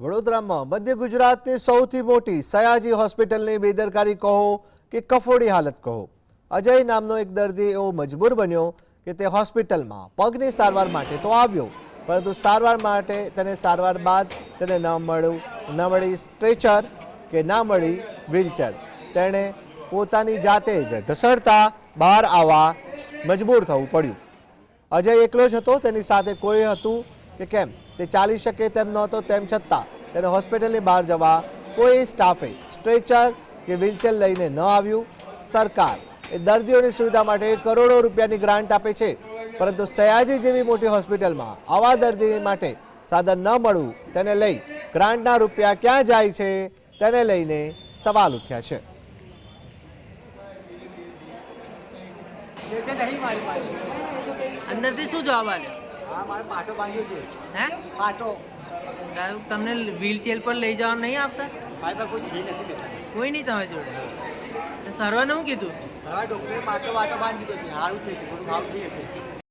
વડોદરામાં મધ્ય ગુજરાતની સૌથી મોટી સયાજી હોસ્પિટલની બેદરકારી કહો કે કફોડી હાલત કહો, અજય નામનો એક દર્દી એવો મજબૂર બન્યો કે તે હોસ્પિટલમાં પગની સારવાર માટે તો આવ્યો, પરંતુ સારવાર માટે તેને સારવાર બાદ તેને ન મળી સ્ટ્રેચર કે ના મળી વ્હીલચેર। તેણે પોતાની જાતે જ ઢસડતા બહાર આવવા મજબૂર થવું પડ્યું। અજય એકલો જ હતો, તેની સાથે કોઈ હતું કે કેમ તે ચાલી શકે તેમ નહોતો, તેમ છતાં તેને હોસ્પિટલની બહાર જવા કોઈ સ્ટાફે સ્ટ્રેચર કે વ્હીલચેર લઈને ન આવ્યું। સરકાર એ દર્દીઓની સુવિધા માટે કરોડો રૂપિયાની ગ્રાન્ટ આપે છે, પરંતુ સયાજી જેવી મોટી હોસ્પિટલમાં આવા દર્દી માટે સાધન ન મળવું તેને લઈ ગ્રાન્ટના રૂપિયા ક્યાં જાય છે તેને લઈને સવાલ ઉઠ્યા છે। અંદરથી શું જવાબ આલ્યો? હા, મારે પાટો બાંધ્યો છે। હે? પાટો તમને વ્હીલચેર પર લઈ જવા નહીં આપતા? મારી પાસે કોઈ છે નથી બેઠા, કોઈ નહીં તમારી જોડે? સર્વરને શું કીધું? હવે ડૉક્ટરે પાટો બાંધી દીધો છે, સારું છે, થોડું ભાવ થઈ જશે।